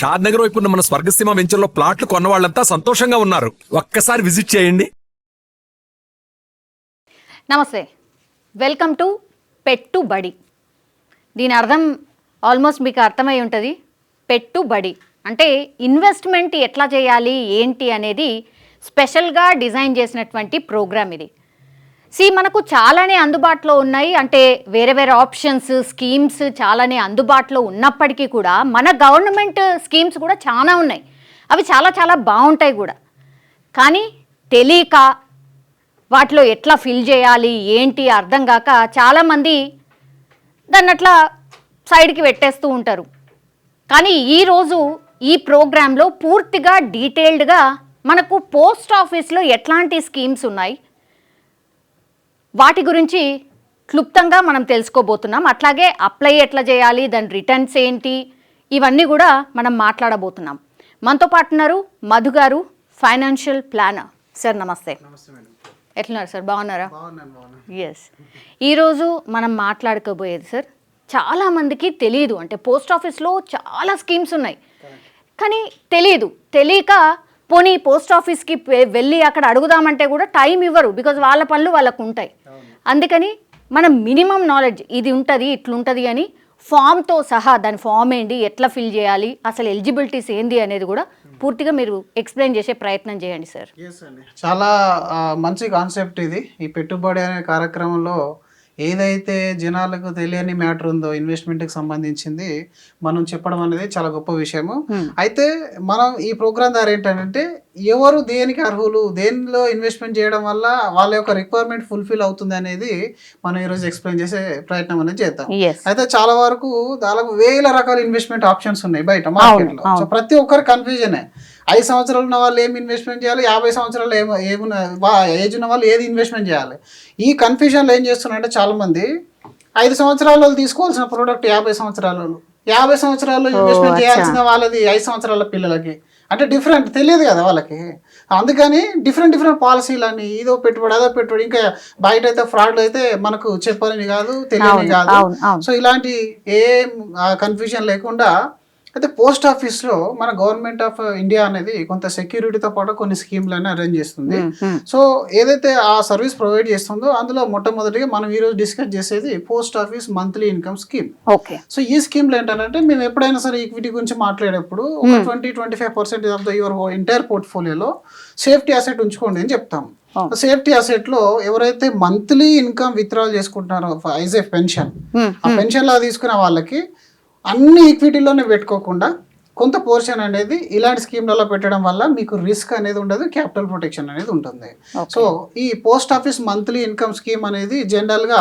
షాద్ నగర్ వైపు ఉన్న మన స్వర్గసీమ వెంచర్లో ప్లాట్లు కొన్న వాళ్ళంతా సంతోషంగా ఉన్నారు. ఒక్కసారి విజిట్ చేయండి. నమస్తే, వెల్కమ్ టు పెట్టుబడి. దీని అర్థం ఆల్మోస్ట్ మీకు అర్థమై ఉంటుంది. పెట్టుబడి అంటే ఇన్వెస్ట్మెంట్ ఎట్లా చేయాలి ఏంటి అనేది స్పెషల్గా డిజైన్ చేసినటువంటి ప్రోగ్రామ్ ఇది. మనకు చాలానే అందుబాటులో ఉన్నాయి, అంటే వేరే వేరే ఆప్షన్స్ స్కీమ్స్ చాలానే అందుబాటులో ఉన్నప్పటికీ కూడా మన గవర్నమెంట్ స్కీమ్స్ కూడా చాలా ఉన్నాయి. అవి చాలా చాలా బాగుంటాయి కూడా. కానీ తెలియక వాటిలో ఎట్లా ఫిల్ చేయాలి ఏంటి అర్థం కాక చాలామంది దాన్ని అట్లా సైడ్కి పెట్టేస్తూ ఉంటారు. కానీ ఈరోజు ఈ ప్రోగ్రాంలో పూర్తిగా డీటెయిల్డ్గా మనకు పోస్ట్ ఆఫీస్లో ఎట్లాంటి స్కీమ్స్ ఉన్నాయి వాటి గురించి క్లుప్తంగా మనం తెలుసుకోబోతున్నాం. అట్లాగే అప్లై ఎట్లా చేయాలి, దాని రిటర్న్స్ ఏంటి, ఇవన్నీ కూడా మనం మాట్లాడబోతున్నాం. మనతో పాటు ఉన్నారు మధు గారు, ఫైనాన్షియల్ ప్లానర్. సార్ నమస్తే. ఎట్లున్నారు సార్, బాగున్నారా? ఎస్. ఈరోజు మనం మాట్లాడుకోబోయేది సార్, చాలామందికి తెలియదు. అంటే పోస్ట్ ఆఫీస్లో చాలా స్కీమ్స్ ఉన్నాయి కానీ తెలియక పోనీ పోస్ట్ ఆఫీస్కి వెళ్ళి అక్కడ అడుగుదామంటే కూడా టైం ఇవ్వరు, బికాజ్ వాళ్ళ పనులు వాళ్ళకు ఉంటాయి. అందుకని మనం మినిమం నాలెడ్జ్ ఇది ఉంటుంది ఇట్లుంటుంది అని ఫామ్తో సహా, దాని ఫామ్ ఏంటి, ఎట్లా ఫిల్ చేయాలి, అసలు ఎలిజిబిలిటీస్ ఏంది అనేది కూడా పూర్తిగా మీరు ఎక్స్ప్లెయిన్ చేసే ప్రయత్నం చేయండి సార్. చాలా మంచి కాన్సెప్ట్ ఇది. ఈ పెట్టుబడి అనే కార్యక్రమంలో ఏదైతే జనాలకు తెలియని మ్యాటర్ ఉందో ఇన్వెస్ట్మెంట్కి సంబంధించింది మనం చెప్పడం అనేది చాలా గొప్ప విషయము. అయితే మనం ఈ ప్రోగ్రామ్ ద్వారా ఏంటంటే ఎవరు దేనికి అర్హులు, దేనిలో ఇన్వెస్ట్మెంట్ చేయడం వల్ల వాళ్ళ యొక్క రిక్వైర్మెంట్ ఫుల్ఫిల్ అవుతుంది అనేది మనం ఈరోజు ఎక్స్ప్లెయిన్ చేసే ప్రయత్నం అనేది చేద్దాం. అయితే చాలా వరకు దాదాపు 1000 రకాల ఇన్వెస్ట్మెంట్ ఆప్షన్స్ ఉన్నాయి బయట మార్కెట్లో. సో ప్రతి ఒక్కరు కన్ఫ్యూజనే. 5 సంవత్సరాలు ఉన్న వాళ్ళు ఏం ఇన్వెస్ట్మెంట్ చేయాలి, 50 సంవత్సరాలు ఏజ్ ఉన్న వాళ్ళు ఏది ఇన్వెస్ట్మెంట్ చేయాలి, ఈ కన్ఫ్యూజన్లో ఏం చేస్తున్నారంటే చాలా మంది 5 సంవత్సరాలు తీసుకోవాల్సిన ప్రోడక్ట్ 50 సంవత్సరాలు ఇన్వెస్ట్మెంట్ చేయాల్సిన వాళ్ళది 5 సంవత్సరాల పిల్లలకి. అంటే డిఫరెంట్ తెలియదు కదా వాళ్ళకి. అందుకని డిఫరెంట్ పాలసీలని ఇదో పెట్టుబడి అదో పెట్టుబడి, ఇంకా బయట అయితే ఫ్రాడ్ అయితే మనకు చెప్పని కాదు తెలియని కాదు. సో ఇలాంటి ఏం కన్ఫ్యూజన్ లేకుండా అయితే పోస్ట్ ఆఫీస్లో మన గవర్నమెంట్ ఆఫ్ ఇండియా అనేది కొంత సెక్యూరిటీతో పాటు కొన్ని స్కీమ్లను అరేంజ్ చేస్తుంది. సో ఏదైతే ఆ సర్వీస్ ప్రొవైడ్ చేస్తుందో అందులో మొట్టమొదటిగా మనం ఈరోజు డిస్కస్ చేసేది post office monthly income scheme. So ఈ స్కీమ్లో ఏంటంటే మేము ఎప్పుడైనా సరే ఈక్విటీ గురించి మాట్లాడేప్పుడు ఒక 20-25% ఆఫ్ ద యువర్ ఎంటైర్ పోర్ట్ఫోలియోలో సేఫ్టీ అసెట్ ఉంచుకోండి అని చెప్తాం. సేఫ్టీ అసెట్లో ఎవరైతే మంత్లీ ఇన్కమ్ విత్డ్రాల్ చేసుకుంటున్నారో యాజ్ ఏ పెన్షన్, ఆ పెన్షన్ లా తీసుకున్న వాళ్ళకి అన్ని ఈక్విటీలోనే పెట్టుకోకుండా కొంత పోర్షన్ అనేది ఇలాంటి స్కీమ్లలో పెట్టడం వల్ల మీకు రిస్క్ అనేది ఉండదు, క్యాపిటల్ ప్రొటెక్షన్ అనేది ఉంటుంది. సో ఈ post office monthly income scheme అనేది జనరల్గా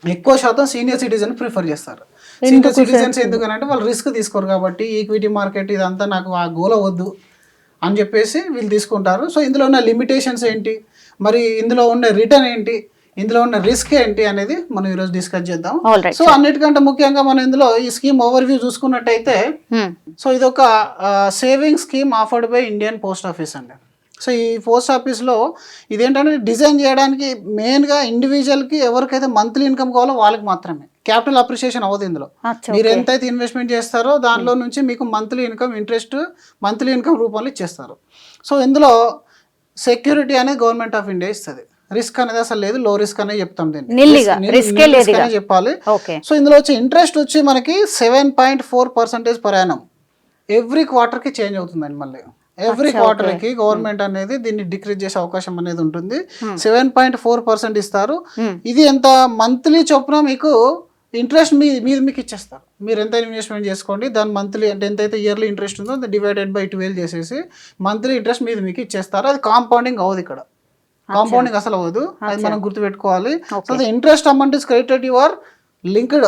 ఎక్కువ శాతం సీనియర్ సిటిజన్ ప్రిఫర్ చేస్తారు. సీనియర్ సిటిజన్స్ ఎందుకనంటే వాళ్ళు రిస్క్ తీసుకోరు కాబట్టి, ఈక్విటీ మార్కెట్ ఇదంతా నాకు ఆ గోల వద్దు అని చెప్పేసి వీళ్ళు తీసుకుంటారు. సో ఇందులో ఉన్న లిమిటేషన్స్ ఏంటి, మరి ఇందులో ఉన్న రిటర్న్ ఏంటి, ఇందులో ఉన్న రిస్క్ ఏంటి అనేది మనం ఈరోజు డిస్కస్ చేద్దాం. సో అన్నిటికంటే ముఖ్యంగా మనం ఇందులో ఈ స్కీమ్ ఓవర్ వ్యూ చూసుకున్నట్టయితే, సో ఇది ఒక saving scheme offered by Indian post office అండి. సో ఈ పోస్ట్ ఆఫీస్లో ఇదేంటంటే డిజైన్ చేయడానికి మెయిన్గా ఇండివిజువల్కి ఎవరికైతే మంత్లీ ఇన్కమ్ కావాలో వాళ్ళకి మాత్రమే. క్యాపిటల్ అప్రిషియేషన్ అవ్వదు ఇందులో. మీరు ఎంతైతే ఇన్వెస్ట్మెంట్ చేస్తారో దానిలో నుంచి మీకు monthly income interest monthly income రూపంలో ఇచ్చేస్తారు. సో ఇందులో సెక్యూరిటీ అనేది గవర్నమెంట్ ఆఫ్ ఇండియా ఇస్తుంది. రిస్క్ అనేది అసలు లేదు, లో రిస్క్ అనేది చెప్తాం, దీన్ని చెప్పాలి. సో ఇందులో వచ్చి ఇంట్రెస్ట్ వచ్చి మనకి 7.4% పర్ యానం ఎవ్రీ క్వార్టర్కి చేంజ్ అవుతుందండి. మళ్ళీ ఎవ్రీ క్వార్టర్కి గవర్నమెంట్ అనేది దీన్ని డిక్రీజ్ చేసే అవకాశం అనేది ఉంటుంది. 7.4% ఇస్తారు. ఇది ఎంత మంత్లీ చొప్పున మీకు ఇంట్రెస్ట్ మీకు ఇచ్చేస్తారు. మీరు ఎంత ఇన్వెస్ట్మెంట్ చేసుకోండి, దాని మంత్లీ అంటే ఎంతైతే ఇయర్లీ ఇంట్రెస్ట్ ఉందో డివైడెడ్ బై 12 చేసేసి మంత్లీ ఇంట్రెస్ట్ మీకు ఇచ్చేస్తారు. అది కాంపౌండింగ్ అవ్వదు, ఇక్కడ కాంపౌండింగ్ అసలు అవ్వదు, అది మనం గుర్తుపెట్టుకోవాలి. So the interest amount is credited your linked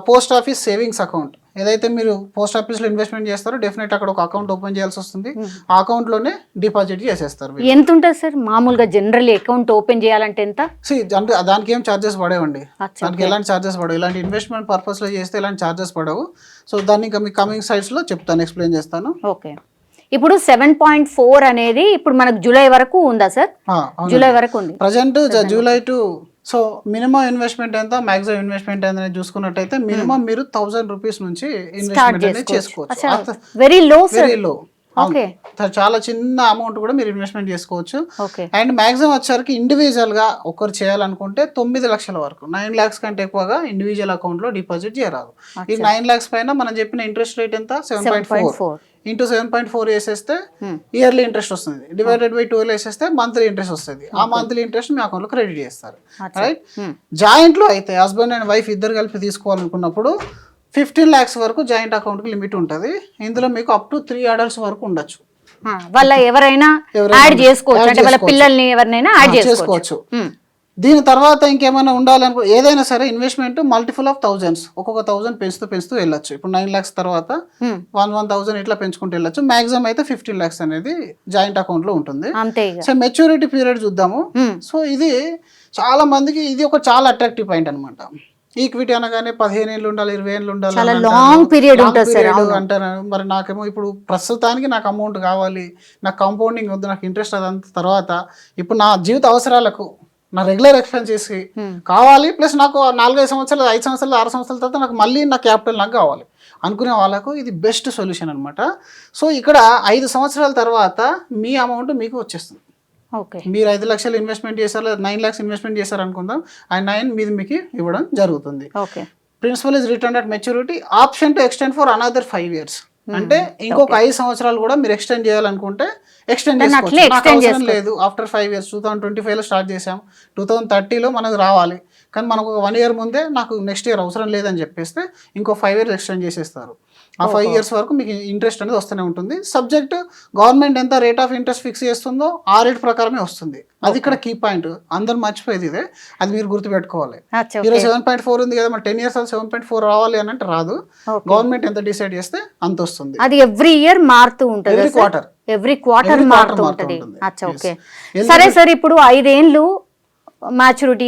post office savings account. ఏదైతే మీరు పోస్ట్ ఆఫీస్లో ఇన్వెస్ట్మెంట్ చేస్తారో డెఫినెట్ అక్కడ ఒక అకౌంట్ ఓపెన్ చేయాల్సి వస్తుంది. ఆ అకౌంట్లోనే డిపాజిట్ చేసేస్తారు. ఎంత ఉంటుంది సార్ మామూలుగా జనరల్ అకౌంట్ ఓపెన్ చేయాలంటే ఎంత? అంటే దానికి ఏం ఛార్జెస్ పడేవండి, దానికి ఎలాంటి ఛార్జెస్ పడవు. ఇలాంటి ఇన్వెస్ట్మెంట్ పర్పస్లో చేస్తే ఎలాంటి ఛార్జెస్ పడవు. సో దాన్ని ఇంకా మీ కమింగ్ సైడ్స్లో చెప్తాను, ఎక్స్ప్లెయిన్ చేస్తాను. ఓకే. ఇప్పుడు 7.4 అనేది ఇప్పుడు మనకు జూలై వరకు ఉందా సార్? జూలై వరకు ఉంది. Present July to so minimum investment ఎంత, మాక్సిమం ఇన్వెస్ట్మెంట్ ఎంత అనేది చూసుకున్నట్టయితే మినిమం మీరు 1000 రూపీస్ నుంచి ఇన్వెస్ట్మెంట్ అనేది చేసుకోవచ్చు. Very low very low, okay, చాలా చిన్న అమౌంట్ కూడా మీరు ఇన్వెస్ట్మెంట్ చేసుకోవచ్చు. ఓకే. అండ్ మాక్సిమం వచ్చేసరికి ఇండివిజువల్ గా ఒకరు చేయాలనుకుంటే 9 లక్షల వరకు, 9 lakhs కంటే ఎక్కువగా ఇండివిజువల్ అకౌంట్ లో డిపాజిట్ చేయరాదు. ఈ 9 lakhs పైన మనం చెప్పిన ఇంట్రెస్ట్ రేట్ ఎంత, 7.4 ఇంటూ 7.4 వేసేస్తే ఇయర్లీ ఇంట్రెస్ట్ వస్తుంది. డివైడెడ్ బై 12 వేసేస్తే మంత్లీ ఇంట్రెస్ట్ వస్తుంది. ఆ మంత్లీ ఇంట్రెస్ట్ మీ అకౌంట్ లో క్రెడిట్ చేస్తారు. రైట్. జాయింట్ లో అయితే హస్బెండ్ అండ్ వైఫ్ ఇద్దరు కలిపి తీసుకోవాలనుకున్నప్పుడు 15 lakhs వరకు జాయింట్ అకౌంట్ కి లిమిట్ ఉంటుంది. ఇందులో మీకు అప్ టు 3 adults వరకు ఉండొచ్చు. వాళ్ళ ఎవరైనా యాడ్ చేసుకోవచ్చు, అంటే వాళ్ళ పిల్లల్ని ఎవరినైనా యాడ్ చేసుకోవచ్చు. దీని తర్వాత ఇంకేమైనా ఉండాలనుకో, ఏదైనా సరే ఇన్వెస్ట్మెంట్ మల్టిపుల్ ఆఫ్ థౌజండ్స్, ఒక్కొక్క 1000 పెంచుతూ వెళ్ళొచ్చు. ఇప్పుడు 9 lakhs తర్వాత 1,000 ఇట్లా పెంచుకుంటూ వెళ్ళొచ్చు. మాక్సిమం అయితే 15 lakhs అనేది జాయింట్ అకౌంట్ లో ఉంటుంది. సో మెచ్యూరిటీ పీరియడ్ చూద్దాము. సో ఇది చాలా మందికి ఇది ఒక చాలా అట్రాక్టివ్ పాయింట్ అనమాట. ఈక్విటీ అనగానే 15 ఏళ్ళు ఉండాలి, 20 ఏళ్ళు ఉండాలి అంటారు. మరి నాకేమో ఇప్పుడు ప్రస్తుతానికి నాకు అమౌంట్ కావాలి, నాకు కాంపౌండింగ్ వద్దు, నాకు ఇంట్రెస్ట్ అదంతా తర్వాత ఇప్పుడు నా జీవిత అవసరాలకు, నా రెగ్యులర్ ఎక్స్పెన్సెస్ కావాలి, ప్లస్ నాకు 4-5 సంవత్సరాలు, 5 సంవత్సరాలు, 6 సంవత్సరాల తర్వాత నాకు మళ్ళీ నా క్యాపిటల్ నాకు కావాలి అనుకునే వాళ్ళకు ఇది బెస్ట్ సొల్యూషన్ అనమాట. సో ఇక్కడ 5 సంవత్సరాల తర్వాత మీ అమౌంట్ మీకు వచ్చేస్తుంది. మీరు 5 లక్షలు ఇన్వెస్ట్మెంట్ చేశారు, 9 lakhs ఇన్వెస్ట్మెంట్ చేశారు అనుకుందాం, ఆ 9 మీద మీకు ఇవ్వడం జరుగుతుంది. Principal is return at maturity, option to extend for another 5 years. అంటే ఇంకొక 5 సంవత్సరాలు కూడా మీరు ఎక్స్టెండ్ చేయాలనుకుంటే ఎక్స్టెండ్ చేసుకోవచ్చు. నాకు అవసరం లేదు, ఆఫ్టర్ 5 years 2025 లో స్టార్ట్ చేసాం, 2030లో మనకు రావాలి, కానీ మనకు 1 year ముందే నాకు నెక్స్ట్ ఇయర్ అవసరం లేదని చెప్పేస్తే ఇంకో 5 years ఎక్స్టెండ్ చేసేస్తారు. ఆ 5 years వరకు మీకు ఇంట్రెస్ట్ అనేది వస్తూనే ఉంటుంది. సబ్జెక్ట్ గవర్నమెంట్ ఎంత రేట్ ఆఫ్ ఇంట్రెస్ట్ ఫిక్స్ చేస్తుందో ఆ రేట్ ప్రకారమే వస్తుంది. అది ఇక్కడ కీ పాయింట్, అందరు మర్చిపోయేది ఇదే, అది మీరు గుర్తుపెట్టుకోవాలి. ఈరోజు 7.4 ఉంది కదా, మరి 10 years 7.4 రావాలి అని అంటే రాదు. గవర్నమెంట్ ఎంత డిసైడ్ చేస్తే అంత వస్తుంది. అది ఎవ్రీ ఇయర్ మారుతూ ఉంటుంది, ఎవ్రీ క్వార్టర్ మారుతూ ఉంటుంది. సరే సార్, ఇప్పుడు 5 ఏళ్ళు మ్యాచ్యూరిటీ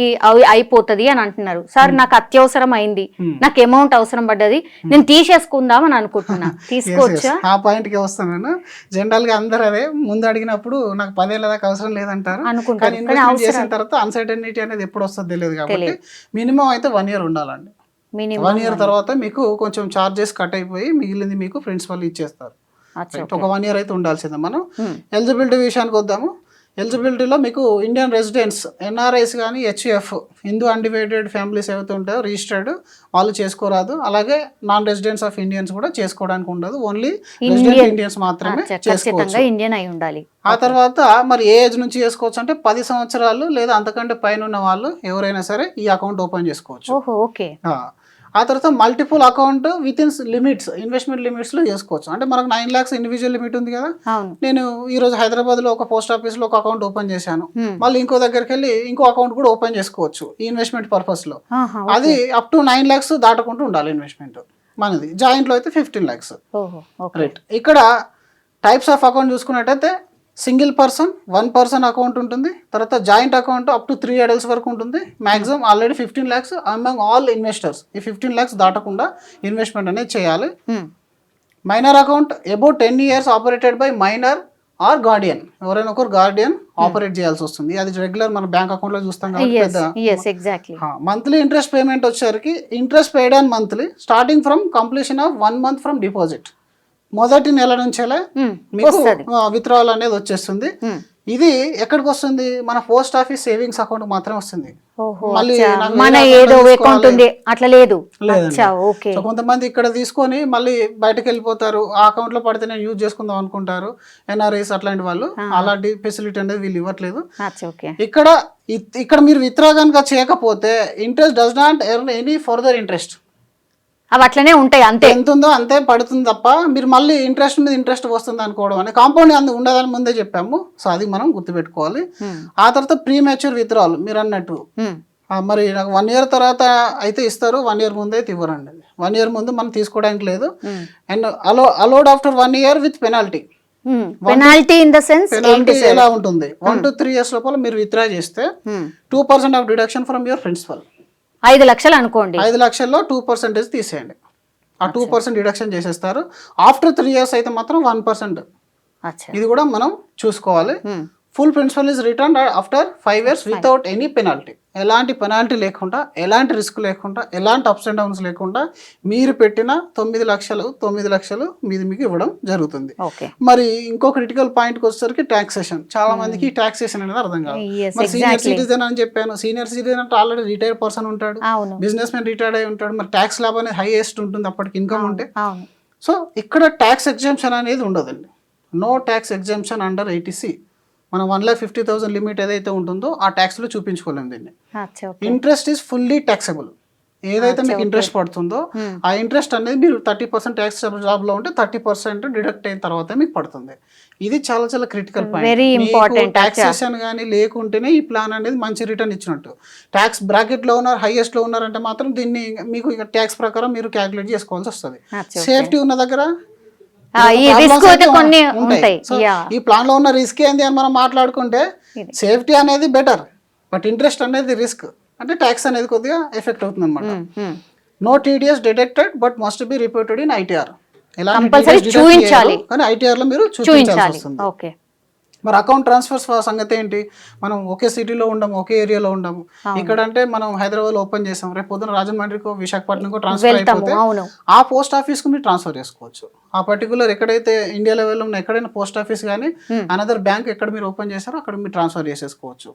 అయిపోతుంది అని అంటున్నారు సార్. నాకు అత్యవసరం అయింది, నాకు అమౌంట్ అవసరం పడ్డది, నేను తీసేసుకుందాం అని అనుకుంటున్నా, తీసుకోవచ్చా? ఆ పాయింట్ కి వస్తాను. జనరల్ గా అందరూ అదే ముందు అడిగినప్పుడు నాకు 10 ఏళ్ళ దాకా అవసరం లేదంటారు, కానీ ఇన్వెస్ట్మెంట్ చేసిన తర్వాత అన్సర్టనిటీ అనేది ఎప్పుడు వస్తుందో తెలియదు. కాబట్టి మినిమం అయితే 1 year ఉండాలండి. 1 year తర్వాత మీకు కొంచెం చార్జెస్ కట్ అయిపోయి మిగిలింది మీకు ప్రిన్సిపల్ ఇచ్చేస్తారు. ఒక 1 year అయితే ఉండాల్సిందే. మనం ఎలిజిబిలిటీ విషయానికి వద్దాము. ఎలిజిబిలిటీలో మీకు ఇండియన్ రెసిడెంట్స్, ఎన్ఆర్ఐస్ కానీ, హెచ్ఎఫ్ హిందూ అన్డివైడెడ్ ఫ్యామిలీస్ ఏవైతే ఉంటాయో రిజిస్టర్డ్ వాళ్ళు చేసుకోరాదు. అలాగే నాన్ రెసిడెంట్స్ ఆఫ్ ఇండియన్స్ కూడా చేసుకోవడానికి ఉండదు, ఓన్లీ రెసిడెంట్ ఇండియన్స్ మాత్రమే చేసుకోవచ్చు. ఆ తర్వాత మరి ఏ ఏజ్ నుంచి చేసుకోవచ్చు అంటే 10 సంవత్సరాలు లేదా అంతకంటే పైన ఉన్న వాళ్ళు ఎవరైనా సరే ఈ అకౌంట్ ఓపెన్ చేసుకోవచ్చు. ఆ తర్వాత multiple account with in limits, investment limits లో చేసుకోవచ్చు. అంటే మనకు 9 lakhs ఇండివిజువల్ లిమిట్ ఉంది కదా, నేను ఈ రోజు హైదరాబాద్ లో ఒక పోస్ట్ ఆఫీస్ లో ఒక అకౌంట్ ఓపెన్ చేశాను, మళ్ళీ ఇంకో దగ్గరికి వెళ్ళి ఇంకో అకౌంట్ కూడా ఓపెన్ చేసుకోవచ్చు ఈ ఇన్వెస్ట్మెంట్ పర్పస్ లో. అది అప్ టు 9 lakhs దాటకుండా ఉండాలి ఇన్వెస్ట్మెంట్ మనది. జాయింట్ లో అయితే 15 lakhs. రైట్. ఇక్కడ టైప్స్ ఆఫ్ అకౌంట్ చూసుకున్నట్టయితే సింగిల్ పర్సన్, 1 person అకౌంట్ ఉంటుంది. తర్వాత joint account up to 3 adults వరకు ఉంటుంది. Maximum already 15 lakhs among all investors. ఈ 15 lakhs దాటకుండా ఇన్వెస్ట్మెంట్ అనేది చేయాలి. Minor account about 10 years operated by minor or guardian, ఎవరైనా ఒకరు గార్డియన్ ఆపరేట్ చేయాల్సి వస్తుంది. అది రెగ్యులర్ మన బ్యాంక్ అకౌంట్ లో చూస్తాం కాబట్టి. మంత్లీ ఇంట్రెస్ట్ పేమెంట్ వచ్చేసరికి interest paid on monthly starting from completion of 1 month from deposit. మొదటి నెల నుంచేలే మీకు విత్డ్రావల్ అనేది వచ్చేస్తుంది. ఇది ఎక్కడికి వస్తుంది? మన పోస్ట్ ఆఫీస్ సేవింగ్స్ అకౌంట్ మాత్రమే వస్తుంది. సో కొంతమంది ఇక్కడ తీసుకొని మళ్ళీ బయటకు వెళ్ళిపోతారు, ఆ అకౌంట్ లో పడితే నేను యూజ్ చేసుకుందాం అనుకుంటారు. ఎన్ఆర్ఐస్ అట్లాంటి వాళ్ళు అలాంటి ఫెసిలిటీ అనేది వీళ్ళు ఇవ్వట్లేదు. ఇక్కడ మీరు విత్డ్రా కనుక చేయకపోతే interest does not earn any further interest. అవి అట్లనే ఉంటాయి, అంతే ఎంత ఉందో అంతే పడుతుంది తప్ప మీరు మళ్ళీ ఇంట్రెస్ట్ మీద ఇంట్రెస్ట్ వస్తుంది అనుకోవడం అని కాంపౌండ్ ఉండదని ముందే చెప్పాము. సో అది మనం గుర్తుపెట్టుకోవాలి. ఆ తర్వాత ప్రీ మెచ్యూర్ విత్డ్రాల్ మీరు అన్నట్టు, మరి నాకు 1 year తర్వాత అయితే ఇస్తారు, 1 year ముందు అయితే ఇవ్వరండి. 1 year ముందు మనం తీసుకోవడానికి లేదు. And allowed after 1 year with penalty. Penalty in the sense ఎలా ఉంటుంది? 1 to 3 years లోపల మీరు విత్డ్రా చేస్తే 2% of deduction from your principal. 5 లక్షలు అనుకోండి, 5 లక్షల్లో 2% తీసేయండి, ఆ 2% డిడక్షన్ చేసేస్తారు. ఆఫ్టర్ 3 years అయితే మాత్రం 1%. ఇది కూడా మనం చూసుకోవాలి. Full principal is return after 5 years without any penalty. ఎలాంటి పెనాల్టీ లేకుండా, ఎలాంటి రిస్క్ లేకుండా, ఎలాంటి అప్స్ అండ్ డౌన్స్ లేకుండా మీరు పెట్టిన 9 లక్షలు మీది మీకు ఇవ్వడం జరుగుతుంది. ఓకే. మరి ఇంకో క్రిటికల్ పాయింట్కి వచ్చేసరికి ట్యాక్సేషన్. చాలా మందికి ట్యాక్సేషన్ అనేది అర్థం కాదు. మరి సీనియర్ సిటిజన్ అని చెప్పాను, సీనియర్ సిటిజన్ అంటే ఆల్రెడీ రిటైర్డ్ పర్సన్ ఉంటాడు, అవును. బిజినెస్ మ్యాన్ రిటైర్డ్ అయి ఉంటాడు, మరి ట్యాక్స్ ల్యాబ్ అనేది హైయెస్ట్ ఉంటుంది అప్పటికి ఇన్కమ్ ఉంటే. అవును. సో ఇక్కడ ట్యాక్స్ ఎగ్జామ్షన్ అనేది ఉండదండి. No tax exemption under 80C. మనం 1,50,000 లిమిట్ ఏదైతే ఉంటుందో ఆ ట్యాక్స్లో చూపించుకోలేము దీన్ని. అచ్చా, okay. Interest is fully taxable. ఏదైతే మీకు ఇంట్రెస్ట్ పడుతుందో ఆ ఇంట్రెస్ట్ అనేది మీరు 30% ట్యాక్స్ జాబ్లో ఉంటే 30% డిడక్ట్ అయిన తర్వాత మీకు పడుతుంది. ఇది చాలా చాలా critical Very important. Point. Taxation కానీ లేకుంటేనే ఈ ప్లాన్ అనేది మంచి రిటర్న్ ఇచ్చినట్టు. ట్యాక్స్ బ్రాకెట్లో ఉన్నారు, హైయెస్ట్లో ఉన్నారంటే మాత్రం దీన్ని మీకు ట్యాక్స్ ప్రకారం మీరు క్యాలిక్యులేట్ చేసుకోవాల్సి వస్తుంది. అచ్చా, ఓకే. సేఫ్టీ ఉన్న దగ్గర ఈ రిస్క్ అయితే కొన్ని ఉంటాయి. సో ఈ ప్లాన్ లో ఉన్న రిస్క్ ఏంది అని మనం మాట్లాడుకుంటే సేఫ్టీ అనేది బెటర్, బట్ ఇంట్రెస్ట్ అనేది రిస్క్. అంటే ట్యాక్స్ అనేది కొద్దిగా ఎఫెక్ట్ అవుతుంది అనమాట. No TDS deducted but must be reported in ITR. Compulsory చూపించాలి, కానీ ఐటీఆర్ లో మీరు చూపించాల్సి వస్తుంది. ఓకే. మరి అకౌంట్ ట్రాన్స్ఫర్స్ సంగతి ఏంటి? మనం ఒకే సిటీలో ఉండము, ఒకే ఏరియాలో ఉండము. ఇక్కడ అంటే మనం హైదరాబాద్ ఓపెన్ చేసాం, రేపు పొద్దున రాజమండ్రికో విశాఖపట్నంకో ట్రాన్స్ఫర్ అయిపోతే ఆ పోస్ట్ ఆఫీస్ కు మీరు ట్రాన్స్ఫర్ చేసుకోవచ్చు. ఆ పర్టికులర్ ఎక్కడైతే ఇండియా లెవెల్లో ఉన్న ఎక్కడైనా పోస్ట్ ఆఫీస్ కానీ అనదర్ బ్యాంక్ ఎక్కడ మీరు ఓపెన్ చేశారో అక్కడ మీరు ట్రాన్స్ఫర్ చేసేసుకోవచ్చు.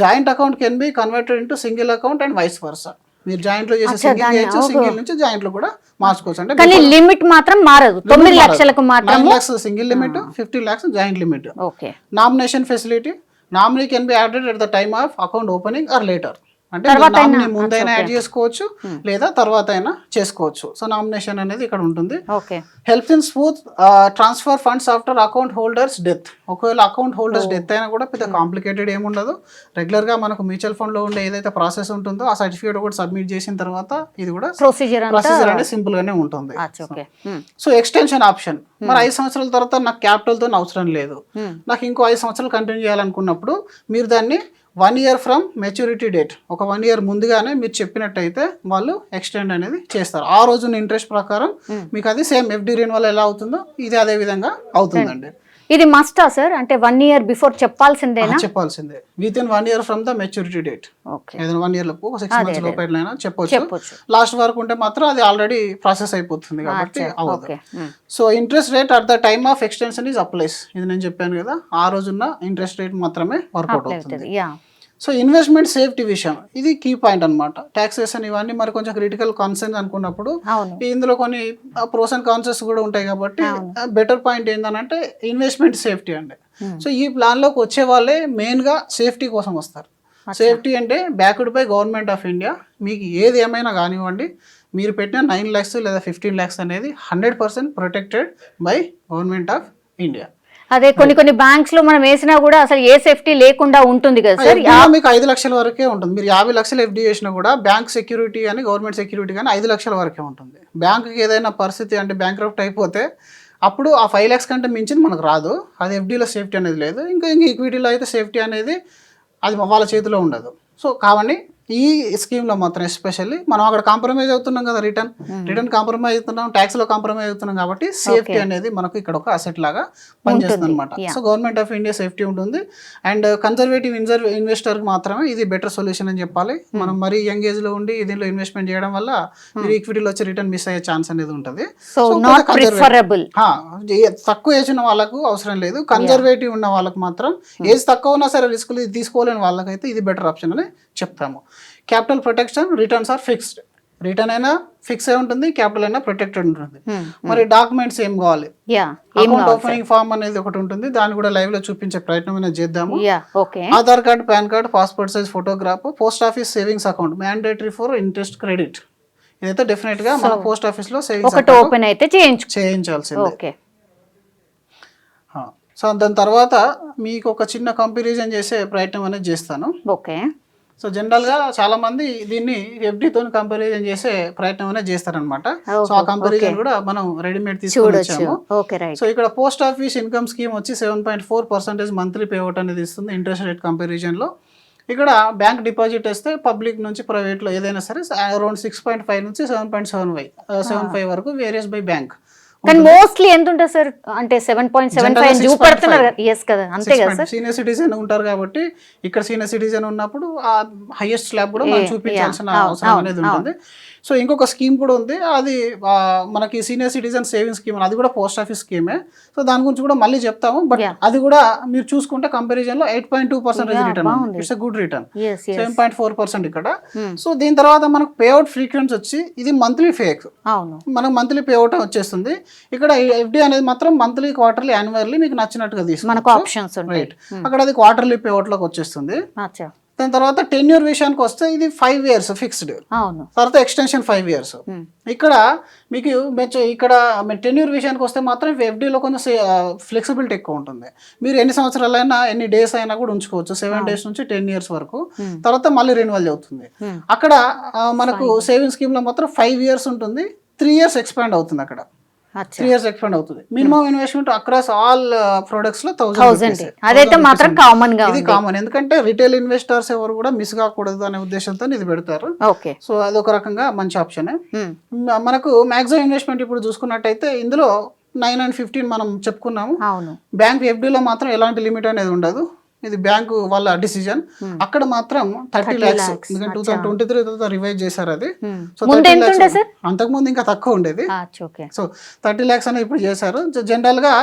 Joint account can be converted into single account and vice versa. మీరు జాయింట్ లో చేసే సింగిల్ చేయొచ్చు, సింగిల్ నుంచి జాయింట్ లో కూడా మార్చుకోవచ్చు. అంటే కానీ లిమిట్ మాత్రం మారదు. 9 లక్షలకు మాత్రం 9 lakhs single limit, 15 lakhs joint limit. Okay. Nomination facility. Nominee can be added at the time of account opening or later. అంటే ముందైనా యాడ్ చేసుకోవచ్చు లేదా తర్వాత అయినా చేసుకోవచ్చు. సో నామినేషన్ అనేది ఇక్కడ ఉంటుంది. Help in smooth transfer funds after account holders death. ఒకవేళ అకౌంట్ హోల్డర్స్ డెత్ అయినా కూడా పెద్ద కాంప్లికేటెడ్ ఏముండదు. రెగ్యులర్ గా మనకు మ్యూచువల్ ఫండ్ లో ఉండే ఏదైతే ప్రాసెస్ ఉంటుందో ఆ సర్టిఫికేట్ కూడా సబ్మిట్ చేసిన తర్వాత ఇది కూడా ప్రొసీజర్ అనేది సింపుల్ గానే ఉంటుంది. So extension option. మరి 5 సంవత్సరాల తర్వాత నాకు క్యాపిటల్ తో అవసరం లేదు, నాకు ఇంకో 5 సంవత్సరాలు కంటిన్యూ చేయాలనుకున్నప్పుడు మీరు దాన్ని 1 year ఫ్రమ్ మెచ్యూరిటీ డేట్, ఒక 1 year ముందుగానే మీరు చెప్పినట్టయితే వాళ్ళు ఎక్స్టెండ్ అనేది చేస్తారు. ఆ రోజున ఇంట్రెస్ట్ ప్రకారం మీకు అది సేమ్ ఎఫ్డి రెన్యువల్ ఎలా అవుతుందో ఇది అదే విధంగా అవుతుందండి. ఇది మస్టా సార్? అంటే 1 year బిఫోర్ చెప్పాల్సిందేనా? చెప్పాల్సిందే. Within 1 year from the maturity date. ఏదైనా 1 year లోపు, 6 months లోపు అయినా చెప్పొచ్చు. లాస్ట్ వరకు ఉంటే మాత్రం అది ఆల్రెడీ ప్రాసెస్ అయిపోతుంది కాబట్టి అవ్వదు. So interest rate at the time of extension is applies. ఇది నేను చెప్పాను కదా, ఆ రోజున్న ఇంట్రెస్ట్ రేట్ మాత్రమే వర్కౌట్ అవుతుంది. సో ఇన్వెస్ట్మెంట్ సేఫ్టీ విషయం ఇది కీ పాయింట్ అనమాట. ట్యాక్సేషన్ ఇవన్నీ మరి కొంచెం క్రిటికల్ కాన్సర్న్స్ అనుకున్నప్పుడు ఇందులో కొన్ని ప్రోస్ అండ్ కాన్సెస్ కూడా ఉంటాయి కాబట్టి బెటర్ పాయింట్ ఏంటంటే ఇన్వెస్ట్మెంట్ సేఫ్టీ అండి. సో ఈ ప్లాన్ లోకి వచ్చే వాళ్ళే మెయిన్ గా సేఫ్టీ కోసం వస్తారు. సేఫ్టీ అంటే backed by government of India. మీకు ఏది ఏమైనా కానివ్వండి, మీరు పెట్టిన 9 lakhs లేదా 15 lakhs అనేది 100% protected by government of India. అదే కొన్ని బ్యాంక్స్ లో మనం వేసినా కూడా అసలు ఏ సేఫ్టీ లేకుండా ఉంటుంది కదా సార్. మీకు 5 లక్షల వరకే ఉంటుంది. మీరు 50 లక్షలు ఎఫ్డి చేసినా కూడా బ్యాంక్ సెక్యూరిటీ కానీ గవర్నమెంట్ సెక్యూరిటీ కానీ 5 లక్షల వరకే ఉంటుంది. బ్యాంకుకి ఏదైనా పరిస్థితి అంటే బ్యాంక్రప్ట్ అయిపోతే అప్పుడు ఆ 5 lakhs కంటే మించింది మనకు రాదు. అది ఎఫ్డీలో సేఫ్టీ అనేది లేదు. ఇంకా ఈక్విటీలో అయితే సేఫ్టీ అనేది అది వాళ్ళ చేతిలో ఉండదు. సో కాబట్టి ఈ స్కీమ్లో మాత్రం ఎస్పెషల్లీ మనం అక్కడ కాంప్రమైజ్ అవుతున్నాం కదా, రిటర్న్ కాంప్రమైజ్ అవుతున్నాం, ట్యాక్స్ లో కాంప్రమైజ్ అవుతున్నాం కాబట్టి సేఫ్టీ అనేది మనకు ఇక్కడ ఒక అసెట్ లాగా పనిచేస్తుంది అనమాట. So government of India safety ఉంటుంది. అండ్ కన్జర్వేటివ్ ఇన్వెస్టర్ మాత్రమే ఇది బెటర్ సొల్యూషన్ అని చెప్పాలి. మనం మరీ యంగ్ ఏజ్ లో ఉండి దీనిలో ఇన్వెస్ట్మెంట్ చేయడం వల్ల మీరు ఈక్విటీలో వచ్చి రిటర్న్ మిస్ అయ్యే ఛాన్స్ అనేది ఉంటుంది. తక్కువ ఏజ్ ఉన్న వాళ్ళకు అవసరం లేదు, కన్జర్వేటివ్ ఉన్న వాళ్ళకు మాత్రం ఏజ్ తక్కువ ఉన్నా సరే రిస్క్ తీసుకోలేని వాళ్ళకైతే ఇది బెటర్ ఆప్షన్ అని చెప్తాము. Capital protection, returns are fixed. Return అయినా ఫిక్స్ అయి ఉంటుంది, క్యాపిటల్ అయినా ప్రొటెక్టెడ్ ఉంటుంది. మరి డాక్యుమెంట్స్ ఏం కావాలి? అకౌంట్ ఓపెనింగ్ ఫామ్ అనేది ఒకటి ఉంటుంది, దాన్ని కూడా లైవ్ లో చూపించే ప్రయత్నం చేద్దాము. Aadhaar card, pan card, passport size photograph, post office savings account mandatory for interest credit. ఇదైతే డెఫినెట్ గా మన పోస్ట్ ఆఫీస్ లో సేవింగ్స్ ఓపెన్ అయితే చేయించాల్సిందే. సో దాని తర్వాత మీకు ఒక చిన్న కంపారిజన్ చేసే ప్రయత్నం అనేది చేస్తాను. సో జనరల్గా చాలా మంది దీన్ని ఎఫ్డీతో కంపారిజన్ చేసే ప్రయత్నం అనేది చేస్తారనమాట. సో ఆ కంపారిజన్ కూడా మనం రెడీమేడ్ తీసుకొని వచ్చాము. సో ఇక్కడ పోస్ట్ ఆఫీస్ ఇన్కమ్ స్కీమ్ వచ్చి 7.4% మంత్లీ పేఅవుట్ అనేది ఇస్తుంది ఇంట్రెస్ట్ రేట్ కంపారిజన్ లో. ఇక్కడ బ్యాంక్ డిపాజిట్ వేస్తే పబ్లిక్ నుంచి ప్రైవేట్లో ఏదైనా సరే అరౌండ్ 6.5 నుంచి 7.75 వరకు వేరియస్ బై బ్యాంక్. కానీ మోస్ట్లీ ఎంత ఉంటుంది సార్? అంటే 7.75 చూపెడుతున్నారు కదా. ఎస్ కదా, అంతే కదా సార్. సీనియర్ సిటిజన్ ఉంటారు కాబట్టి ఇక్కడ సీనియర్ సిటిజన్ ఉన్నప్పుడు ఆ హైయెస్ట్ స్లాబ్ కూడా మనం చూపించాల్సిన అవసరం అనేది ఉంటుంది. సో ఇంకొక స్కీమ్ కూడా ఉంది, అది మనకి సీనియర్ సిటిజన్ సేవింగ్ స్కీమ్, అది కూడా పోస్ట్ ఆఫీస్ స్కీమే. సో దాని గురించి కూడా మళ్ళీ చెప్తాము. బట్ అది కూడా మీరు చూసుకుంటే కంపారిజన్ లో 8.2% రిటర్న్, ఇట్స్ గుడ్ రిటర్న్. 7.4% ఇక్కడ. సో దీని తర్వాత మనకు పేఅవుట్ ఫ్రీక్వెన్సీ వచ్చి ఇది మంత్లీ ఫేక్, మనకు మంత్లీ పేఅవుట్ వచ్చేస్తుంది. ఇక్కడ ఎఫ్డి అనేది మాత్రం మంత్లీ, క్వార్టర్లీ, యాన్యువల్లీ మీకు నచ్చినట్టుగా తీసుకోవచ్చు. రైట్, అక్కడ అది క్వార్టర్లీ పేఅవుట్ లోకి వచ్చేస్తుంది. దాని తర్వాత టెన్యూర్ విషయానికి వస్తే ఇది 5 years ఫిక్స్డ్, తర్వాత ఎక్స్టెన్షన్ 5 years. ఇక్కడ మీకు ఇక్కడ టెన్యూర్ విషయానికి వస్తే మాత్రం ఎఫ్డీలో కొంచెం ఫ్లెక్సిబిలిటీ ఎక్కువ ఉంటుంది. మీరు ఎన్ని సంవత్సరాలైనా ఎన్ని డేస్ అయినా కూడా ఉంచుకోవచ్చు, 7 days నుంచి 10 years వరకు. తర్వాత మళ్ళీ రెన్యువల్ అవుతుంది. అక్కడ మనకు సేవింగ్ స్కీమ్ లో మాత్రం 5 years ఉంటుంది, 3 years ఎక్స్పాండ్ అవుతుంది. అక్కడ 3 years ఎక్స్పాండ్ అవుతుంది. Minimum investment across all products లో 1000. అదైతే మాత్రం కామన్ గా, ఇది కామన్. ఎందుకంటే రిటైల్ ఇన్వెస్టర్స్ ఎవరు కూడా మిస్ కాకూడదు అనే ఉద్దేశంతో ఇది పెడతారు. సో అదొక రకంగా మంచి ఆప్షన్. మనకు మాక్సిమం ఇన్వెస్ట్మెంట్ ఇప్పుడు చూసుకున్నట్టయితే ఇందులో 9 and 15 మనం చెప్పుకున్నాము. బ్యాంక్ ఎఫ్డీలో మాత్రం ఎలాంటి లిమిట్ అనేది ఉండదు, ఇది బ్యాంకు వాళ్ళ డిసిజన్. అక్కడ మాత్రం 30 lakhs, ఎందుకంటే 2023 తర్వాత రివైజ్ చేశారు అది. సో అంతకు ముందు ఇంకా తక్కువ ఉండేది. సో 30 lakhs అనేది ఇప్పుడు చేశారు. జనరల్ గా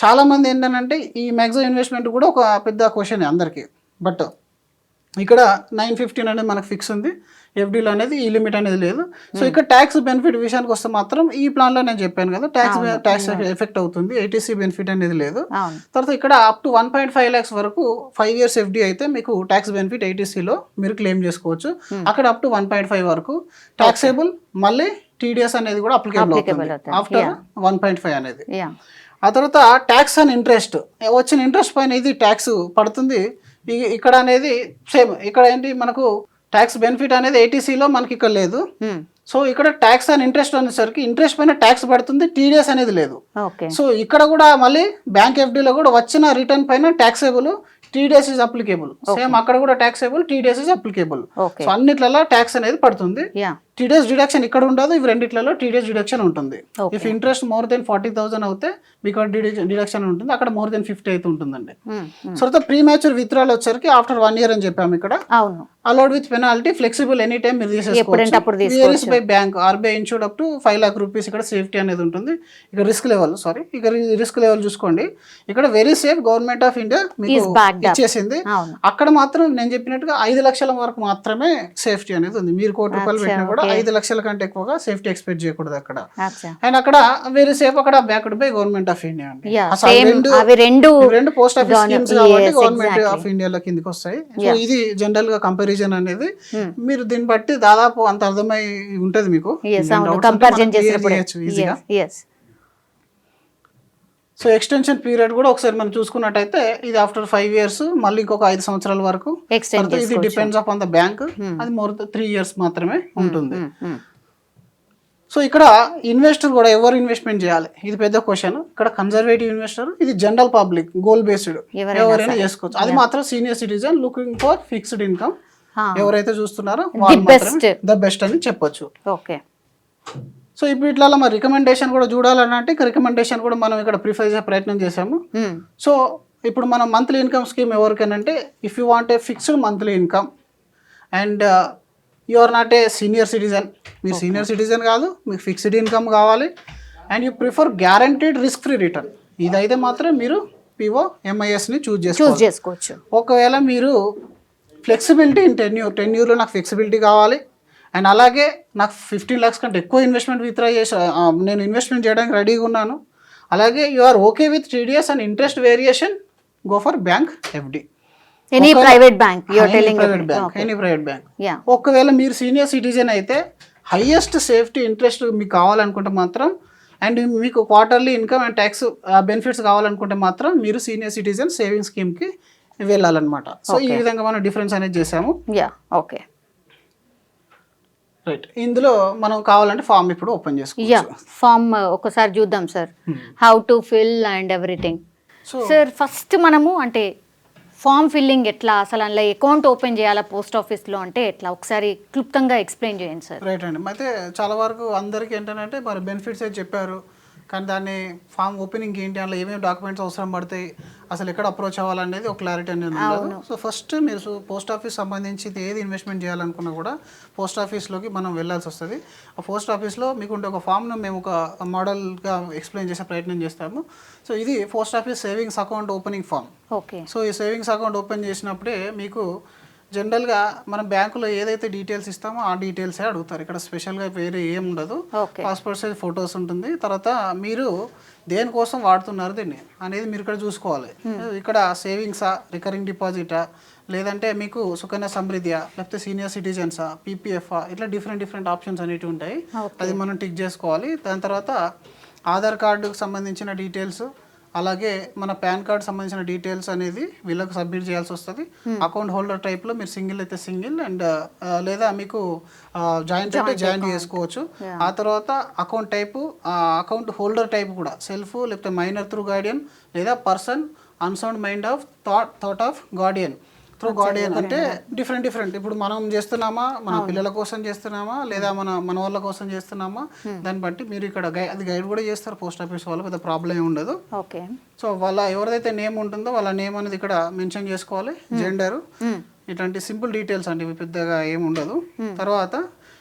చాలా మంది ఏంటంటే ఈ మ్యాక్సిమం ఇన్వెస్ట్మెంట్ కూడా ఒక పెద్ద క్వశ్చన్ అందరికి. బట్ ఇక్కడ 915 అనేది మనకు ఫిక్స్ ఉంది, ఎఫ్డీలో అనేది ఈ లిమిట్ అనేది లేదు. సో ఇక్కడ ట్యాక్స్ బెనిఫిట్ విషయానికి వస్తే మాత్రం ఈ ప్లాన్ లో నేను చెప్పాను కదా, ట్యాక్స్ ఎఫెక్ట్ అవుతుంది, ఏటీసీ బెనిఫిట్ అనేది లేదు. తర్వాత ఇక్కడ అప్ టు 1.5 lakhs వరకు 5 years ఎఫ్డీ అయితే మీకు ట్యాక్స్ బెనిఫిట్ ఏటీసీలో మీరు క్లెయిమ్ చేసుకోవచ్చు. అక్కడ అప్ టు 1.5 వరకు ట్యాక్సేబుల్, మళ్ళీ టీడీఎస్ అనేది కూడా అప్లికేబుల్ అవుతుంది ఆఫ్టర్ 1.5 అనేది. ఆ తర్వాత ట్యాక్స్ అండ్ ఇంట్రెస్ట్, వచ్చిన ఇంట్రెస్ట్ పైన ఇది ట్యాక్స్ పడుతుంది. ఇక్కడ అనేది సేమ్, ఇక్కడ ఏంటి మనకు ట్యాక్స్ బెనిఫిట్ అనేది ఏటీసీలో మనకి ఇక్కడ లేదు. సో ఇక్కడ ట్యాక్స్ అండ్ ఇంట్రెస్ట్ అనేసరికి ఇంట్రెస్ట్ పైన ట్యాక్స్ పడుతుంది, టీడీఎస్ అనేది లేదు. సో ఇక్కడ కూడా మళ్ళీ బ్యాంక్ ఎఫ్డీలో కూడా వచ్చిన రిటర్న్ పైన ట్యాక్సేబుల్, టీడీఎస్ ఇస్ అప్లికేబుల్. సేమ్ అక్కడ కూడా ట్యాక్సేబుల్, టీడీఎస్ ఇస్ అప్లికేబుల్. సో అన్నిట్లలో ట్యాక్స్ అనేది పడుతుంది. టీడీఎస్ డిడక్షన్ ఇక్కడ ఉండదు, ఇవి రెండిట్లలో టీడీఎస్ డిడక్షన్ ఉంటుంది. ఇఫ్ ఇంట్రెస్ట్ మోర్ దెన్ 40,000 అవుతే మీకు డిడక్షన్ ఉంటుంది, అక్కడ మోర్ దెన్ 50 అయితే ఉంటుందండి. సో ప్రీ మ్యాచ్యూర్ విత్డ్రాల్ వచ్చరికి ఆఫ్టర్ 1 year అని చెప్పాము. ఇక్కడ allowed with penalty, flexible, any time మీరు తీసేసుకోవచ్చు. By bank, RBI insured up to 5 lakh rupees. ఇక్కడ సేఫ్టీ అనేది ఉంటుంది. ఇక్కడ రిస్క్ లెవెల్, ఇక రిస్క్ లెవెల్ చూసుకోండి. ఇక్కడ very safe, government of India మీకు ఇచ్చేసింది. అక్కడ మాత్రం నేను చెప్పినట్టుగా 5 lakhs వరకు మాత్రమే సేఫ్టీ అనేది ఉంది. మీరు ₹1,00,000 పెట్టినా కూడా 5 lakhs కంటే ఎక్కువగా సేఫ్టీ ఎక్స్పెక్ట్ చేయకూడదు అక్కడ. అండ్ అక్కడ వెరీ సేఫ్, అక్కడ backed by government of India అండి. రెండు పోస్ట్ ఆఫీస్ స్కీమ్స్ కాబట్టి గవర్నమెంట్ ఆఫ్ ఇండియాలో కిందకి వస్తాయి. సో ఇది జనరల్ గా కంపారిజన్ అనేది మీరు దీన్ని బట్టి దాదాపు అంత అర్థమై ఉంటది మీకు ఈజీగా. సో ఎక్స్టెన్షన్ పీరియడ్ కూడా ఒకసారి మనం చూసుకున్నట్టయితే ఇది ఆఫ్టర్ 5 years, మళ్ళీ ఇంకొక 5 సంవత్సరాల వరకు. ఇది డిపెండ్స్ అపాన్ ద బ్యాంక్, అది మోర్ 3 years మాత్రమే ఉంటుంది. సో ఇక్కడ ఇన్వెస్టర్ కూడా ఎవరు ఇన్వెస్ట్మెంట్ చేయాలి, ఇది పెద్ద క్వశ్చన్. ఇక్కడ కన్జర్వేటివ్ ఇన్వెస్టర్, ఇది జనరల్ పబ్లిక్, గోల్ బేస్డ్ ఎవరైనా చేసుకోవచ్చు. అది మాత్రం senior citizen looking for fixed income ఎవరైతే చూస్తున్నారో వాళ్ళు మాత్రమే ద బెస్ట్ అని చెప్పొచ్చు. సో ఇప్పుడు ఇట్లా మరి రికమెండేషన్ కూడా చూడాలని అంటే రికమెండేషన్ కూడా మనం ఇక్కడ ప్రిఫర్ చేసే ప్రయత్నం చేసాము. సో ఇప్పుడు మనం మంత్లీ ఇన్కమ్ స్కీమ్ ఎవరికైనా, if you want a fixed monthly income and you are not a senior citizen, మీరు సీనియర్ సిటిజన్ కాదు, మీకు ఫిక్స్డ్ ఇన్కమ్ కావాలి and you prefer guaranteed risk free return, ఇదైతే మాత్రం మీరు POMISని చూస్ చేసుకోవచ్చు. ఒకవేళ మీరు ఫ్లెక్సిబిలిటీ ఇన్ టెన్యూర్లో నాకు ఫ్లెక్సిబిలిటీ కావాలి అండ్ అలాగే నాకు 15 lakhs కంటే ఎక్కువ ఇన్వెస్ట్మెంట్ విత్డ్రా చేసి నేను ఇన్వెస్ట్మెంట్ చేయడానికి రెడీగా ఉన్నాను, అలాగే you are okay with TDS and interest variation, go for bank FD, any private bank. ఒకవేళ మీరు సీనియర్ సిటిజన్ అయితే హైయెస్ట్ సేఫ్టీ ఇంట్రెస్ట్ మీకు కావాలనుకుంటే మాత్రం అండ్ మీకు quarterly income and tax benefits కావాలనుకుంటే మాత్రం మీరు సీనియర్ సిటిజన్ సేవింగ్ స్కీమ్కి వెళ్ళాలన్నమాట. సో ఈ విధంగా మనం డిఫరెన్స్ అనేది చేసాము. Okay, right. ఇందులో మనం కావాలంటే ఫామ్ ఇప్పుడు ఓపెన్ చేసుకోవచ్చు. ఫామ్ ఒకసారి చూద్దాం sir, how to fill and everything. Sir first మనము అంటే ఫామ్ ఫిల్లింగ్ ఎట్లా, అసలు అందులో అకౌంట్ ఓపెన్ చేయాలా పోస్ట్ ఆఫీస్లో అంటే ఎట్లా, ఒకసారి క్లుప్తంగా ఎక్స్ప్లెయిన్ చేయండి సార్. రైట్ అండి. అయితే చాలా వరకు అందరికీ ఏంటంటే మరి బెనిఫిట్స్ అయితే చెప్పారు, కానీ దాన్ని ఫామ్ ఓపెనింగ్ ఏంటి, అందులో ఏమేమి డాక్యుమెంట్స్ అవసరం పడతాయి, అసలు ఎక్కడ అప్రోచ్ అవ్వాలనేది ఒక క్లారిటీ అనేది ఉండదు. సో ఫస్ట్ మీరు పోస్ట్ ఆఫీస్ సంబంధించి ఏది ఇన్వెస్ట్మెంట్ చేయాలనుకున్నా కూడా పోస్ట్ ఆఫీస్లోకి మనం వెళ్ళాల్సి వస్తుంది. ఆ పోస్ట్ ఆఫీస్లో మీకు ఉండే ఒక ఫామ్ను మేము ఒక మోడల్గా ఎక్స్ప్లెయిన్ చేసే ప్రయత్నం చేస్తాము. సో ఇది post office savings account opening form. Okay. So ఈ సేవింగ్స్ అకౌంట్ ఓపెన్ చేసినప్పుడే మీకు జనరల్గా మనం బ్యాంకులో ఏదైతే డీటెయిల్స్ ఇస్తామో ఆ డీటెయిల్సే అడుగుతారు. ఇక్కడ స్పెషల్గా వేరే ఏం ఉండదు. పాస్పోర్ట్ సైజ్ ఫొటోస్ ఉంటుంది. తర్వాత మీరు దేనికోసం వాడుతున్నారు దీన్ని అనేది మీరు ఇక్కడ చూసుకోవాలి. ఇక్కడ సేవింగ్సా, రికరింగ్ డిపాజిటా, లేదంటే మీకు సుకన్య సమృద్ధియా, లేకపోతే సీనియర్ సిటిజన్సా, పీపీఎఫ్ఆ, ఇట్లా డిఫరెంట్ ఆప్షన్స్ అనేవి ఉంటాయి. అది మనం టిక్ చేసుకోవాలి. దాని తర్వాత ఆధార్ కార్డుకు సంబంధించిన డీటెయిల్స్, అలాగే మన పాన్ కార్డ్ సంబంధించిన డీటెయిల్స్ అనేది వీళ్ళకి సబ్మిట్ చేయాల్సి వస్తుంది. అకౌంట్ హోల్డర్ టైప్లో మీరు సింగిల్ అయితే సింగిల్, అండ్ లేదా మీకు జాయింట్ అయితే జాయింట్ చేసుకోవచ్చు. ఆ తర్వాత account type, account holder type కూడా సెల్ఫ్, లేకపోతే మైనర్ త్రూ గార్డియన్, లేదా person unsound mind of thought of Guardian through Guardian. అంటే డిఫరెంట్ ఇప్పుడు మనం చేస్తున్నామా, మన పిల్లల కోసం చేస్తున్నామా, లేదా మన వాళ్ళ కోసం చేస్తున్నామా, దాన్ని బట్టి మీరు ఇక్కడ అది గైడ్ కూడా చేస్తారు పోస్ట్ ఆఫీస్ వాళ్ళు, పెద్ద ప్రాబ్లం ఏమి ఉండదు. ఓకే. సో వాళ్ళ ఎవరిదైతే నేమ్ ఉంటుందో వాళ్ళ నేమ్ అనేది ఇక్కడ మెన్షన్ చేసుకోవాలి, జెండరు, ఇట్లాంటి సింపుల్ డీటెయిల్స్ అండి, పెద్దగా ఏమి ఉండదు. తర్వాత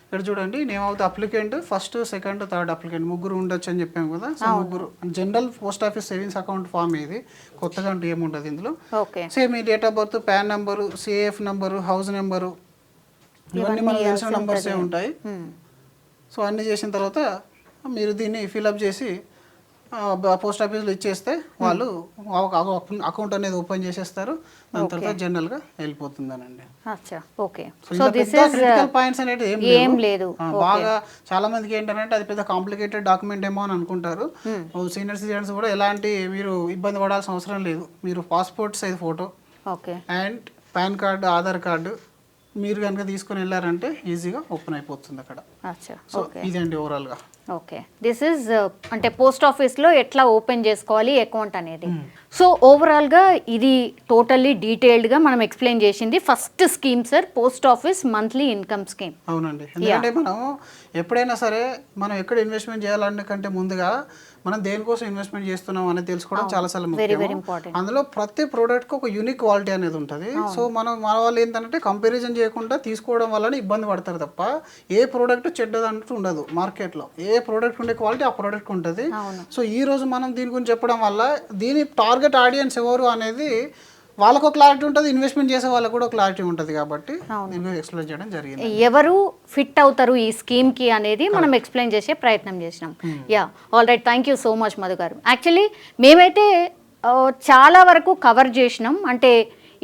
ఇక్కడ చూడండి, name of the applicant, first, second, third applicant, ముగ్గురు ఉండొచ్చు అని చెప్పాము కదా. సో ముగ్గురు general post office savings account form ఇది, కొత్తగా అంటూ ఏముండదు ఇందులో. సేమ్ ఈ date of birth, PAN number, CAF number, house number, ఇవన్నీ మనకు తెలిసిన నెంబర్సే ఉంటాయి. సో అన్నీ చేసిన తర్వాత మీరు దీన్ని ఫిల్అప్ చేసి పోస్ట్ ఆఫీస్లో ఇచ్చేస్తే వాళ్ళు అకౌంట్ అనేది ఓపెన్ చేసేస్తారు. దాని తర్వాత జనరల్గా వెళ్ళిపోతుందనండి. ఓకే. సో క్రిటికల్ పాయింట్స్ అనేది ఏం లేదు. బాగా చాలా మందికి ఏంటంటే అది పెద్ద కాంప్లికేటెడ్ డాక్యుమెంట్ ఏమో అని అనుకుంటారు. సీనియర్ సిటిజన్స్ కూడా ఎలాంటి మీరు ఇబ్బంది పడాల్సిన అవసరం లేదు. మీరు passport size photo and pan card, Aadhaar card మీరు కనుక తీసుకుని వెళ్ళారంటే ఈజీగా ఓపెన్ అయిపోతుంది అక్కడ. సో ఇదండి ఓవరాల్గా. ఓకే. దిస్ ఈజ్ అంటే పోస్ట్ ఆఫీస్లో ఎట్లా ఓపెన్ చేసుకోవాలి అకౌంట్ అనేది. సో ఓవరాల్గా ఇది టోటల్లీ డీటెయిల్డ్గా మనం ఎక్స్ప్లెయిన్ చేసింది first scheme sir, post office monthly income scheme. అవునండి. ఎందుకంటే మనం ఎప్పుడైనా సరే మనం ఎక్కడ ఇన్వెస్ట్మెంట్ చేయాలనే కంటే ముందుగా మనం దేనికోసం ఇన్వెస్ట్మెంట్ చేస్తున్నాం అనేది తెలుసుకోవడం చాలా ముఖ్యం. అందులో ప్రతి ప్రోడక్ట్కి ఒక యూనిక్ క్వాలిటీ అనేది ఉంటుంది. సో మన వాళ్ళు ఏంటంటే కంపారిజన్ చేయకుండా తీసుకోవడం వల్ల ఇబ్బంది పడతారు తప్ప ఏ ప్రోడక్ట్ చెడ్డదంటూ ఉండదు. మార్కెట్లో ఏ ప్రోడక్ట్ ఉండే క్వాలిటీ ఆ ప్రోడక్ట్ ఉంటుంది. సో ఈ రోజు మనం దీని గురించి చెప్పడం వల్ల దీని టార్గెట్ ఆడియన్స్ ఎవరు అనేది వాళ్ళకు క్లారిటీ ఉంటుంది, ఇన్వెస్ట్మెంట్ చేసే వాళ్ళకు కూడా క్లారిటీ ఉంటుంది. కాబట్టి నేను ఎక్స్ప్లెయిన్ చేయడం జరిగింది. ఎవరు ఫిట్ అవుతారు ఈ స్కీమ్కి అనేది మనం ఎక్స్ప్లెయిన్ చేసే ప్రయత్నం చేసినాం. All right, thank you so much Madhu garu. Actually మేమైతే చాలా వరకు కవర్ చేసినాం. అంటే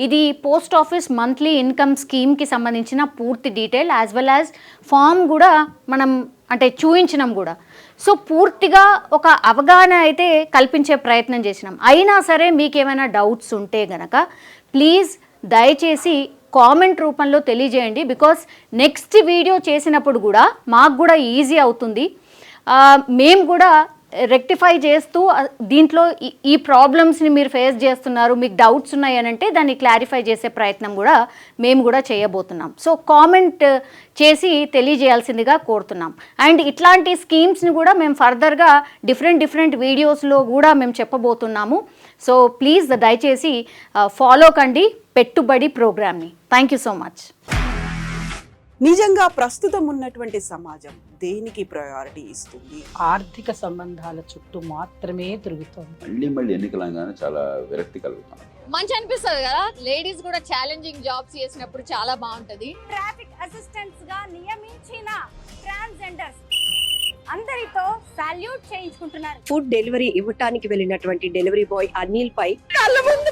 ఇది పోస్ట్ ఆఫీస్ మంత్లీ ఇన్కమ్ స్కీమ్కి సంబంధించిన పూర్తి detail as well as form కూడా మనం అంటే చూయించినాం కూడా. సో పూర్తిగా ఒక అవగాహన అయితే కల్పించే ప్రయత్నం చేసినాం. అయినా సరే మీకు ఏమైనా డౌట్స్ ఉంటే గనక ప్లీజ్ దయచేసి కామెంట్ రూపంలో తెలియజేయండి. బికాస్ నెక్స్ట్ వీడియో చేసినప్పుడు కూడా మాకు కూడా ఈజీ అవుతుంది. మేము కూడా రెక్టిఫై చేస్తూ దీంట్లో ఈ ప్రాబ్లమ్స్ని మీరు ఫేస్ చేస్తున్నారు, మీకు డౌట్స్ ఉన్నాయి అని అంటే దాన్ని క్లారిఫై చేసే ప్రయత్నం కూడా మేము కూడా చేయబోతున్నాం. సో కామెంట్ తెలియజేయాల్సిందిగా కోరుతున్నాం. అండ్ ఇట్లాంటి స్కీమ్స్ని కూడా మేము ఫర్దర్గా డిఫరెంట్ వీడియోస్లో కూడా మేము చెప్పబోతున్నాము. సో ప్లీజ్ దయచేసి ఫాలో కండి పెట్టుబడి ప్రోగ్రామ్ని. Thank you so much. నిజంగా ప్రస్తుతం ఉన్నటువంటి సమాజం దేనికి ప్రయారిటీ ఇస్తుంది? ఆర్థిక సంబంధాల చుట్టూ మాత్రమే తిరుగుతుంది. మళ్ళీ ఎన్నికలంగానే చాలా విరక్తి కలుగుతాం. మంచి అనిపిస్తుంది కదా, లేడీస్ కూడా ఛాలెంజింగ్ జాబ్స్ చేసినప్పుడు చాలా బాగుంటది. ట్రాఫిక్ అసిస్టెంట్స్ గా నియమించిన ట్రాన్స్జెండర్స్ అందరితో సాల్యూట్ చేయించుకుంటున్నారు. ఫుడ్ డెలివరీ ఇవ్వటానికి వెళ్ళినటువంటి డెలివరీ బాయ్ అనిల్ పై కళ్ళ ముందు